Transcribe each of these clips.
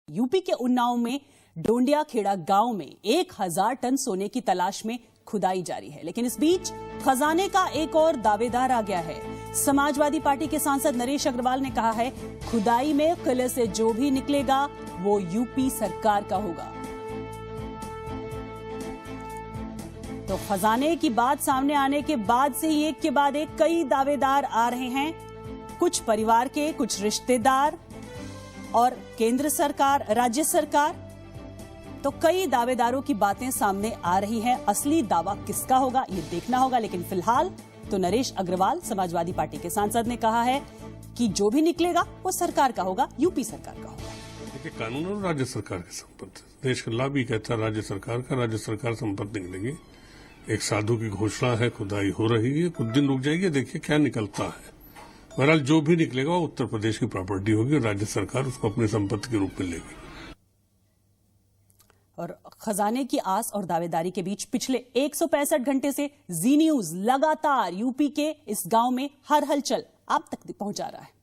UP के उन्नाव में डोंडिया खेड़ा गांव में 1000 टन सोने की तलाश में खुदाई जारी है, लेकिन इस बीच खजाने का एक और दावेदार आ गया है। समाजवादी पार्टी के सांसद नरेश अग्रवाल ने कहा है, खुदाई में किले से जो भी निकलेगा वो यूपी सरकार का होगा। तो खजाने की बात सामने आने के बाद से ही एक के बाद एक कई दावेदार आ रहे हैं। कुछ परिवार के, कुछ रिश्तेदार और केंद्र सरकार, राज्य सरकार, तो कई दावेदारों की बातें सामने आ रही हैं। असली दावा किसका होगा ये देखना होगा, लेकिन फिलहाल तो नरेश अग्रवाल समाजवादी पार्टी के सांसद ने कहा है कि जो भी निकलेगा वो सरकार का होगा, यूपी सरकार का होगा। देखिए, कानून और राज्य सरकार की संपत्ति, देश का लाभ भी कहता है राज्य सरकार का, राज्य सरकार संपत्ति निकलेगी। एक साधु की घोषणा है, खुदाई हो रही है, कुछ दिन रुक जाएगी, देखिए क्या निकलता है। बहरहाल जो भी निकलेगा वो उत्तर प्रदेश की प्रॉपर्टी होगी और राज्य सरकार उसको अपनी संपत्ति के रूप में लेगी। और खजाने की आस और दावेदारी के बीच पिछले 165 घंटे से जी न्यूज लगातार यूपी के इस गांव में हर हलचल आप तक पहुंचा रहा है।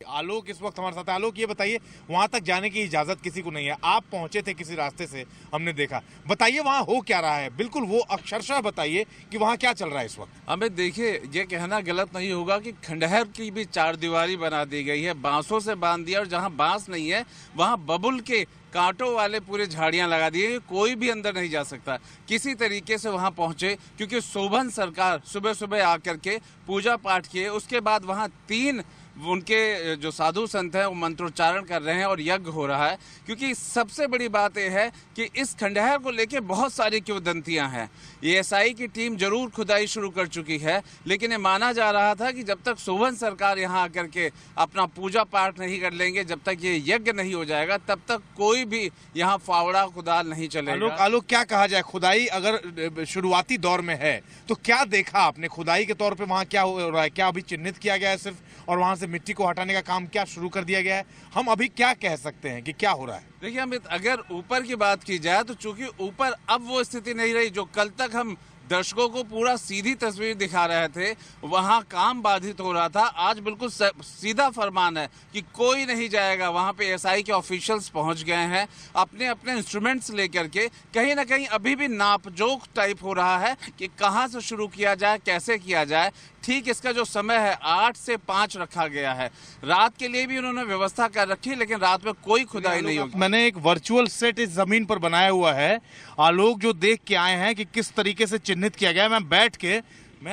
आलोक इस वक्त हमारे साथ है। आलोक, ये बताइए, वहां तक जाने की इजाजत किसी को नहीं है, आप पहुंचे थे किसी रास्ते से, हमने देखा, बताइए वहां हो क्या रहा है, बिल्कुल वो अक्षरशः बताइए कि वहां क्या चल रहा है इस वक्त। हमें देखिए, ये कहना गलत नहीं होगा कि खंडहर की भी चारदीवारी बना दी गई है, बांसों से बांध दिया, और जहां बांस नहीं है वहां बबुल के कांटों वाले पूरे झाड़ियां लगा दी है, कोई भी अंदर नहीं जा सकता। किसी तरीके से वहां पहुंचे, क्योंकि शोभन सरकार सुबह सुबह आकर के पूजा पाठ किए, उसके बाद वहां 3 उनके जो साधु संत हैं वो मंत्रोच्चारण कर रहे हैं और यज्ञ हो रहा है। क्योंकि सबसे बड़ी बात यह है कि इस खंडहर को लेके बहुत सारी किंवदंतियां हैं। एएसआई की टीम जरूर खुदाई शुरू कर चुकी है, लेकिन ये माना जा रहा था कि जब तक शोभन सरकार यहाँ आकर के अपना पूजा पाठ नहीं कर लेंगे, जब तक ये यज्ञ नहीं हो जाएगा, तब तक कोई भी यहाँ फावड़ा खुदाल नहीं चलेगा। आलोक, क्या कहा जाए, खुदाई अगर शुरुआती दौर में है तो क्या देखा आपने खुदाई के तौर पे, वहाँ क्या हो रहा है, क्या अभी चिन्हित किया गया है सिर्फ, और वहां से मिट्टी को हटाने का काम क्या शुरू कर दिया गया है? हम अभी क्या कह सकते हैं कि क्या हो रहा है? देखिए अमित, अगर ऊपर की बात की जाए तो चूंकि ऊपर अब वो स्थिति नहीं रही जो कल तक हम दर्शकों को पूरा सीधी तस्वीर दिखा रहे थे, वहां काम बाधित हो रहा था। आज बिल्कुल सीधा फरमान है कि कोई नहीं जाएगा। वहां पे एएसआई के ऑफिशियल्स पहुंच गए हैं अपने अपने इंस्ट्रूमेंट्स लेकर के। कहीं ना कहीं अभी भी नापजोक टाइप हो रहा है कि कहां से शुरू किया जाए, कैसे किया जाए। ठीक इसका जो समय है 8 से 5 रखा गया है। रात के लिए भी उन्होंने व्यवस्था कर रखी है, लेकिन रात में कोई खुदाई नहीं होगी। मैंने एक वर्चुअल सेट इस जमीन पर बनाया हुआ है। आलोक जो देख के आए हैं कि किस तरीके से चिन्हित किया गया है, मैं बैठ के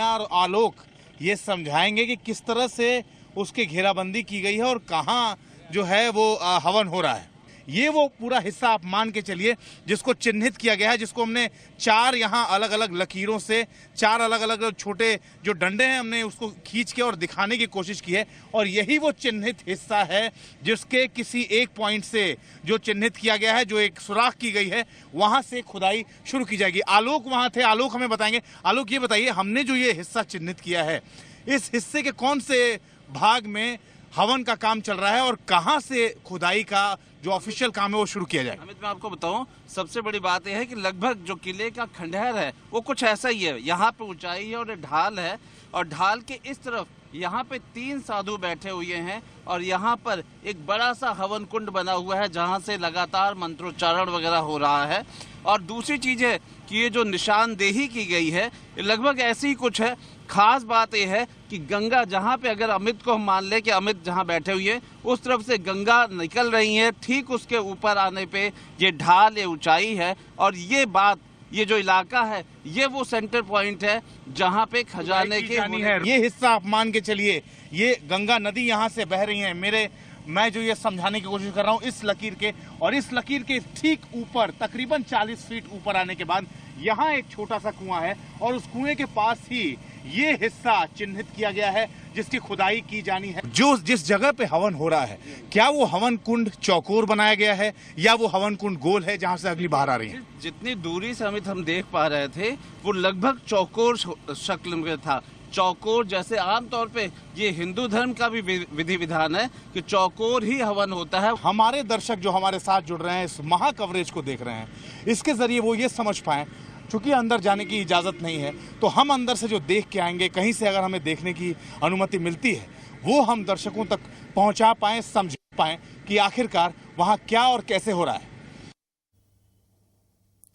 और आलोक ये समझाएंगे कि किस तरह से उसकी घेराबंदी की गई है और कहाँ जो है वो हवन हो रहा है। ये वो पूरा हिस्सा आप मान के चलिए जिसको चिन्हित किया गया है, जिसको हमने 4 यहाँ अलग अलग लकीरों से 4 अलग अलग छोटे जो डंडे हैं हमने उसको खींच के और दिखाने की कोशिश की है। और यही वो चिन्हित हिस्सा है जिसके किसी एक पॉइंट से जो चिन्हित किया गया है, जो एक सुराख की गई है, वहां से खुदाई शुरू की जाएगी। आलोक वहां थे, आलोक हमें बताएंगे। आलोक, ये बताइए, हमने जो ये हिस्सा चिन्हित किया है, इस हिस्से के कौन से भाग में हवन का काम चल रहा है और कहां से खुदाई का जो ऑफिशियल काम है वो शुरू किया जाएगा? अमित, मैं आपको बताऊं, सबसे बड़ी बात यह है कि लगभग जो किले का खंडहर है वो कुछ ऐसा ही है। यहाँ पे ऊंचाई है और ढाल है, और ढाल के इस तरफ यहाँ पे 3 साधु बैठे हुए हैं, और यहाँ पर एक बड़ा सा हवन कुंड बना हुआ है जहाँ से लगातार मंत्रोच्चारण वगैरह हो रहा है। और दूसरी चीज है कि ये जो निशानदेही की गई है लगभग ऐसी ही कुछ है। खास बात यह है कि गंगा, जहाँ पे अगर अमित को हम मान ले कि अमित जहाँ बैठे हुए हैं उस तरफ से गंगा निकल रही है, ठीक उसके ऊपर आने पे ये ढाल, ये ऊंचाई है। और ये जो इलाका है ये वो सेंटर पॉइंट है जहाँ पे खजाने के है। ये हिस्सा आप मान के चलिए, ये गंगा नदी यहाँ से बह रही है। मैं जो ये समझाने की कोशिश कर रहा हूँ, इस लकीर के और इस लकीर के ठीक ऊपर तकरीबन 40 फीट ऊपर आने के बाद यहाँ एक छोटा सा कुआं है, और उस कुएं के पास ही ये हिस्सा चिन्हित किया गया है जिसकी खुदाई की जानी है। जो जिस जगह पे हवन हो रहा है, क्या वो हवन कुंड चौकोर बनाया गया है या वो हवन कुंड गोल है जहां से अगली बाहर आ रही है? जितनी दूरी से अमित हम देख पा रहे थे वो लगभग चौकोर शक्ल में था। चौकोर जैसे आमतौर पे ये हिंदू धर्म का भी विधि विधान है कि चौकोर ही हवन होता है। हमारे दर्शक जो हमारे साथ जुड़ रहे हैं, इस महा कवरेज को देख रहे हैं, इसके जरिए वो ये समझ पाए, चूंकि अंदर जाने की इजाजत नहीं है तो हम अंदर से जो देख के आएंगे, कहीं से अगर हमें देखने की अनुमति मिलती है वो हम दर्शकों तक पहुंचा पाए, समझें। पाए कि आखिरकार वहां क्या और कैसे हो रहा है।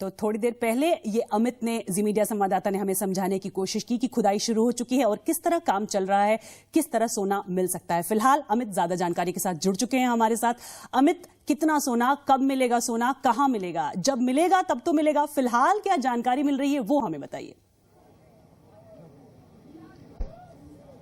तो थोड़ी देर पहले ये अमित ने, जी मीडिया संवाददाता ने हमें समझाने की कोशिश की कि खुदाई शुरू हो चुकी है और किस तरह काम चल रहा है, किस तरह सोना मिल सकता है। फिलहाल अमित ज्यादा जानकारी के साथ जुड़ चुके हैं हमारे साथ। अमित, कितना सोना, कब मिलेगा सोना, कहां मिलेगा, जब मिलेगा तब तो मिलेगा, फिलहाल क्या जानकारी मिल रही है वो हमें बताइए।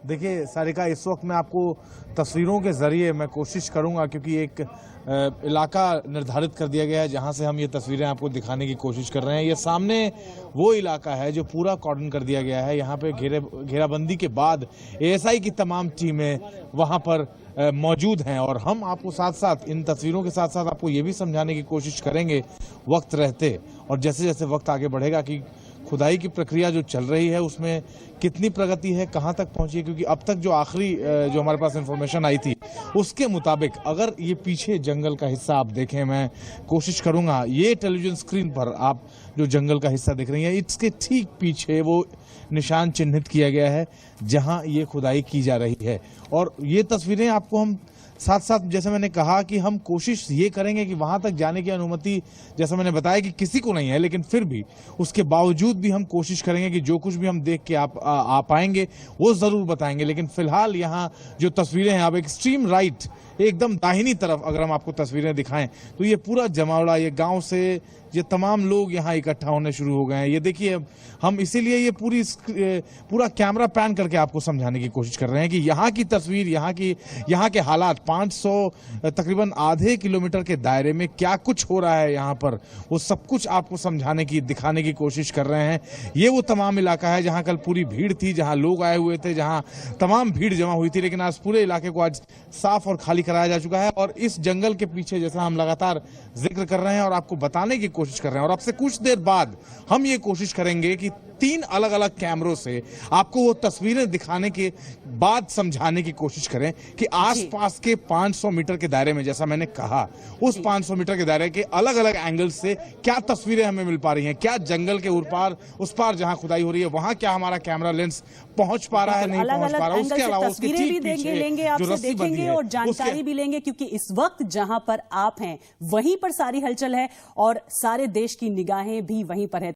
देखिए सारिका, इस वक्त मैं आपको तस्वीरों के जरिए मैं कोशिश करूंगा, क्योंकि एक इलाका निर्धारित कर दिया गया है जहां से हम ये तस्वीरें आपको दिखाने की कोशिश कर रहे हैं। ये सामने वो इलाका है जो पूरा कॉर्डन कर दिया गया है। यहाँ पे घेराबंदी के बाद एएसआई की तमाम टीमें वहां पर मौजूद हैं और हम आपको साथ साथ इन तस्वीरों के साथ साथ आपको ये भी समझाने की कोशिश करेंगे वक्त रहते, और जैसे जैसे वक्त आगे बढ़ेगा, कि खुदाई की प्रक्रिया जो चल रही है उसमें कितनी प्रगति है, कहां तक पहुंची है। क्योंकि अब तक जो आखिरी जो हमारे पास इंफॉर्मेशन आई थी उसके मुताबिक अगर ये पीछे जंगल का हिस्सा आप देखें, मैं कोशिश करूंगा, ये टेलीविजन स्क्रीन पर आप जो जंगल का हिस्सा देख रही हैं, इसके ठीक पीछे वो निशान चिन्हित किया गया है जहां ये खुदाई की जा रही है। और ये तस्वीरें आपको हम साथ साथ, जैसे मैंने कहा कि हम कोशिश ये करेंगे कि वहां तक जाने की अनुमति, जैसा मैंने बताया कि किसी को नहीं है, लेकिन फिर भी उसके बावजूद भी हम कोशिश करेंगे कि जो कुछ भी हम देख के आ पाएंगे वो जरूर बताएंगे। लेकिन फिलहाल यहाँ जो तस्वीरें हैं, अब एक्सट्रीम राइट, एकदम दाहिनी तरफ अगर हम आपको तस्वीरें दिखाएं तो ये पूरा जमावड़ा, ये गांव से ये तमाम लोग यहाँ इकट्ठा होने शुरू हो गए हैं। ये देखिए, हम इसीलिए ये पूरा कैमरा पैन करके आपको समझाने की कोशिश कर रहे हैं कि यहाँ की तस्वीर, यहाँ के हालात, 500 तकरीबन आधे किलोमीटर के दायरे में क्या कुछ हो रहा है यहाँ पर, वो सब कुछ आपको समझाने की, दिखाने की कोशिश कर रहे हैं। ये वो तमाम इलाका है जहाँ कल पूरी भीड़ थी, जहाँ लोग आए हुए थे, जहाँ तमाम भीड़ जमा हुई थी, लेकिन आज पूरे इलाके को आज साफ और खाली कराया जा चुका है। और इस जंगल के पीछे, जैसा हम लगातार जिक्र कर रहे हैं और आपको बताने की कोशिश कर रहे हैं, और आपसे कुछ देर बाद हम ये कोशिश करेंगे कि 3 अलग अलग कैमरों से आपको वो तस्वीरें दिखाने के बाद समझाने की कोशिश करें कि आसपास के 500 मीटर के दायरे में, जैसा मैंने कहा, उस 500 मीटर के दायरे के अलग अलग एंगल से क्या तस्वीरें हमें मिल पा रही हैं, क्या जंगल के उस पार जहां खुदाई हो रही है वहां क्या हमारा कैमरा लेंस पहुंच पा रहा है, नहीं पहुंच पा रहा। उसके अलावा तस्वीरें भी लेंगे आपसे, देखेंगे और जानकारी भी लेंगे, क्योंकि इस वक्त जहां पर आप हैं वहीं पर सारी हलचल है और सारे देश की निगाहें भी वहीं पर है।